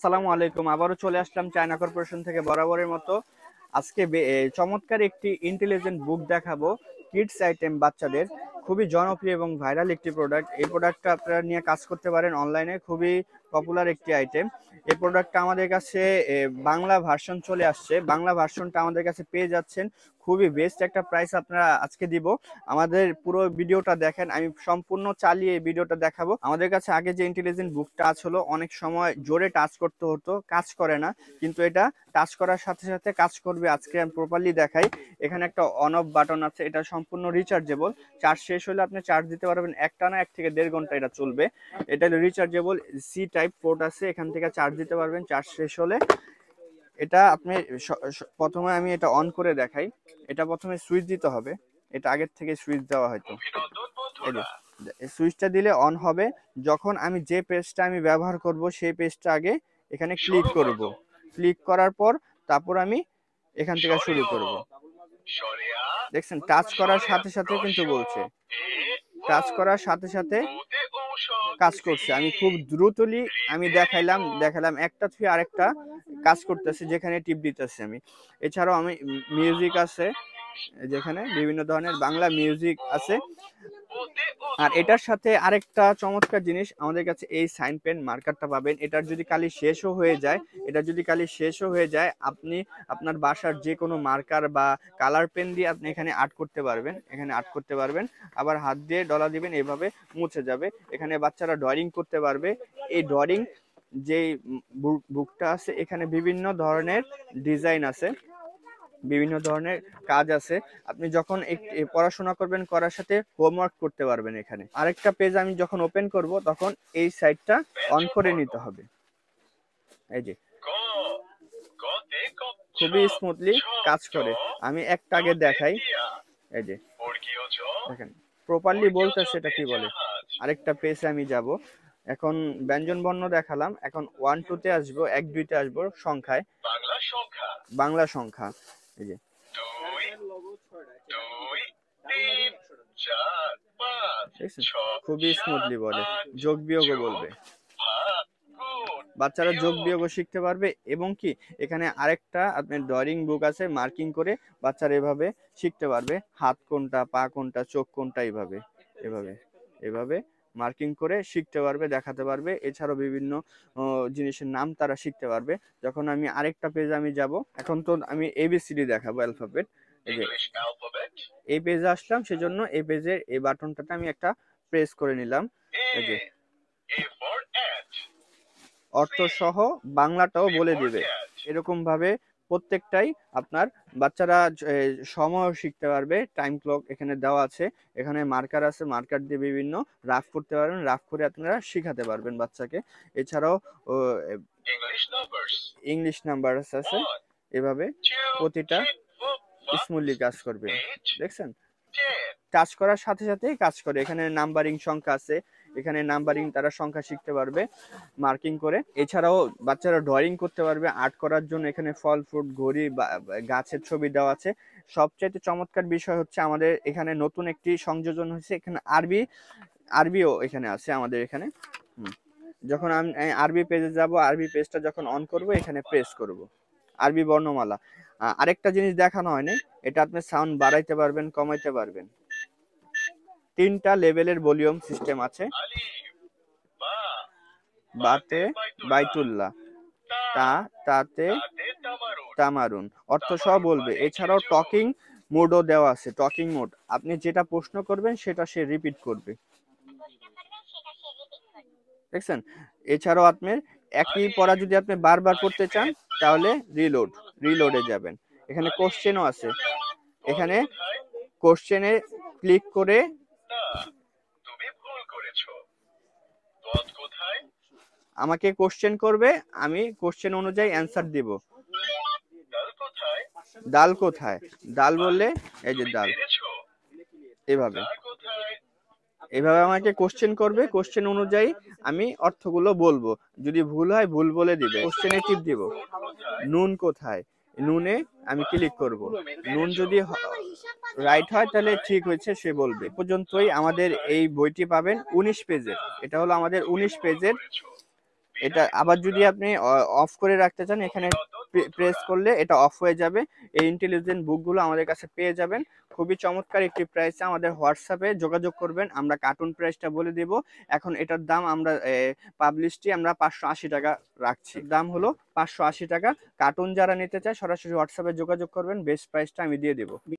আসসালামু আলাইকুম। আবারও চলে আসলাম চায়না কর্পোরেশন থেকে বরাবরের মতো। আজকে চমৎকার একটি ইন্টেলিজেন্ট বুক দেখাবো, কিডস আইটেম, বাচ্চাদের খুবই জনপ্রিয় এবং ভাইরাল একটি প্রোডাক্ট। এই প্রোডাক্টটা আপনারা নিয়ে কাজ করতে পারেন অনলাইনে, খুবই পপুলার একটি আইটেম। এই প্রোডাক্টটা আমাদের কাছে বাংলা ভার্সন চলে আসছে। বাংলা ভার্সনটা আমাদের কাছে পেয়ে যাচ্ছেন খুবই বেস্ট একটা প্রাইস আপনারা আজকে দিব। আমাদের পুরো ভিডিওটা দেখেন, আমি সম্পূর্ণ চালিয়ে এই ভিডিওটা দেখাবো। আমাদের কাছে আগে যে ইন্টেলিজেন্ট বুক টাচ হলো, অনেক সময় জোরে টাচ করতে হতো, কাজ করে না, কিন্তু এটা টাচ করার সাথে সাথে কাজ করবে। আজকে আমি প্রপারলি দেখাই। এখানে একটা অন অফ বাটন আছে, এটা সম্পূর্ণ রিচার্জেবল। চার্জ শেষ হলে আপনি চার্জ দিতে পারবেন, একটানা 1 থেকে 1.5 ঘন্টা এটা চলবে। এটা রিচার্জেবল, সি টাইপ পোর্ট আছে, এখান থেকে চার্জ দিতে পারবেন চার্জ শেষ হলে। এটা আপনি প্রথমে আমি এটা অন করে দেখাই। এটা প্রথমে সুইচ দিতে হবে, এটা আগের থেকে সুইচ দেওয়া হয়তো। এই যে সুইচটা দিলে অন হবে। যখন আমি যে পেজটা আমি ব্যবহার করব সেই পেজটা আগে এখানে ক্লিক করব। ক্লিক করার পর তারপর আমি এখান থেকে শুরু করব। দেখছেন টাচ করার সাথে সাথে কিন্তু বলছে, টাচ করার সাথে সাথে কাজ করছে। আমি খুব দ্রুতলি আমি দেখালাম একটা থেকে আরেকটা কাজ করতেছে, যেখানে টিপ দিতেছি আমি। এছাড়াও আমি মিউজিক আছে, যেখানে বিভিন্ন ধরনের বাংলা মিউজিক আছে। আর এটার সাথে আরেকটা চমৎকার জিনিস, আমাদের কাছে এই সাইন পেন মার্কারটা পাবেন। এটার যদি কালি শেষও হয়ে যায়, আপনি আপনার বাসার যে কোনো মার্কার বা কালার পেন দিয়ে আপনি এখানে আর্ট করতে পারবেন। আবার হাত দিয়ে ডলা দিবেন, এভাবে মুছে যাবে। এখানে বাচ্চারা ড্রয়িং করতে পারবে। এই ড্রয়িং যে বুকটা আছে, এখানে বিভিন্ন ধরনের ডিজাইন আছে, বিভিন্ন ধরনের কাজ আছে। আপনি যখন পড়াশোনা করবেন, করার সাথে হোমওয়ার্ক করতে পারবেন। এখানে আরেকটা পেজ আমি যখন ওপেন করব, তখন এই সাইডটা অন করে নিতে হবে। এই যে খুবই স্মুথলি কাজ করে। আমি একটা আগে দেখাই। এই যে দেখেন প্রপারলি বলতেছে এটা কি বলে। আরেকটা পেজে আমি যাব। এখন ব্যঞ্জন বর্ণ দেখালাম, এখন 1 2 তে আসবো, 1 2 তে আসবো সংখ্যায়, বাংলা সংখ্যা। এই যে খুবই স্মুথলি বলে, যোগ বিয়োগও বলবে। বাচ্চারা যোগ বিয়োগও শিখতে পারবে। এবং কি এখানে আরেকটা আপনার ড্রয়িং বুক আছে, মার্কিং করে বাচ্চারা এভাবে শিখতে পারবে, হাত কোনটা, পা কোনটা, চোখ কোনটা, এভাবে এভাবে এভাবে মার্কিং করে শিখতে পারবে, দেখাতে পারবে। এছাড়াও বিভিন্ন জিনিসের নাম তারা শিখতে পারবে। যখন আমি আরেকটা পেজে আমি যাব, এখন তো আমি এবিসিডি দেখাবো, অ্যালফাবেট। এই যে এই পেজে আসলাম, সেজন্য এই পেজের এই বাটনটাতে আমি একটা প্রেস করে নিলাম। এই যে অর্থ সহ বাংলাটাও বলে দিবে। এরকম ভাবে প্রত্যেকটাই আপনার বাচ্চারা সময় শিখতে পারবে। টাইম ক্লক এখানে দেওয়া আছে, এখানে মার্কার আছে, মার্কার দিয়ে বিভিন্ন রাফ করতে পারবেন, রাফ করে আপনারা শিখাতে পারবেন বাচ্চাকে। এছাড়াও ইংলিশ নাম্বার আছে, এভাবে প্রতিটা স্মুথলি কাজ করবে। দেখছেন টাচ করার সাথে সাথেই কাজ করে। এখানে নাম্বারিং সংখ্যা আছে, এখানে নাম্বারিং তারা সংখ্যা শিখতে পারবে মার্কিং করে। এছাড়াও বাচ্চারা ড্রয়িং করতে পারবে আর্ট করার জন্য। এখানে ফল, ফ্রুট, ঘড়ি, গাছের ছবি দেওয়া আছে। সবচাইতে চমৎকার বিষয় হচ্ছে আমাদের এখানে নতুন একটি সংযোজন হয়েছে, এখানে আরবিও এখানে আছে আমাদের এখানে। যখন আমি আরবি পেজে যাব, আরবি পেজটা যখন অন করব, এখানে প্রেস করব, আরবি বর্ণমালা। আরেকটা জিনিস দেখানো হয়নি, এটা আপনি সাউন্ড বাড়াইতে পারবেন, কমাইতে পারবেন। 3টা লেভেলের ভলিউম সিস্টেম আছে। বাতে বাইতুল্লাহ, তাতে তামারুন, অর্থ সহ বলবে। এছাড়াও টকিং মোডও দেওয়া আছে, টকিং মোড। আপনি যেটা প্রশ্ন করবেন সেটা সে রিপিট করবে। দেখছেন এছাড়াও আপনার একই পড়া যদি আপনি বারবার পড়তে চান, তাহলে রিলোডে যাবেন। এখানে কোশ্চেনও আছে, এখানে কোশ্চেনে ক্লিক করে আমাকে কোশ্চেন করবে, আমি কোশ্চেন অনুযায়ী অ্যান্সার দিব। ডাল কোথায়, ডাল বললে এই যে ডাল, এভাবে আমাকে কোশ্চেন করবে, কোশ্চেন অনুযায়ী আমি অর্থগুলো বলবো। যদি ভুল হয় ভুল বলে দিবে, কোশ্চেনে টিপ দিব। নুন কোথায়, নুনে আমি ক্লিক করব। নুন যদি রাইট হয় তাহলে ঠিক হয়েছে, সে বলবে। পর্যন্তই আমাদের এই বইটি পাবেন 19 পেজের। এটা হলো আমাদের 19 পেজের এটা আবার যদি আপনি অফ করে রাখতে চান, এখানে প্রেস করলে এটা অফ হয়ে যাবে। এই ইন্টেলিজেন্ট বুকগুলো আমাদের কাছে পেয়ে যাবেন খুবই চমৎকার একটি প্রাইসে। আমাদের হোয়াটসঅ্যাপে যোগাযোগ করবেন, আমরা কার্টুন প্রাইসটা বলে দিব। এখন এটার দাম আমরা পাবলিশটি আমরা 580 টাকা রাখছি, দাম হলো 580 টাকা। কার্টুন যারা নিতে চায় সরাসরি হোয়াটসঅ্যাপে যোগাযোগ করবেন, বেস্ট প্রাইসটা আমি দিয়ে দিব।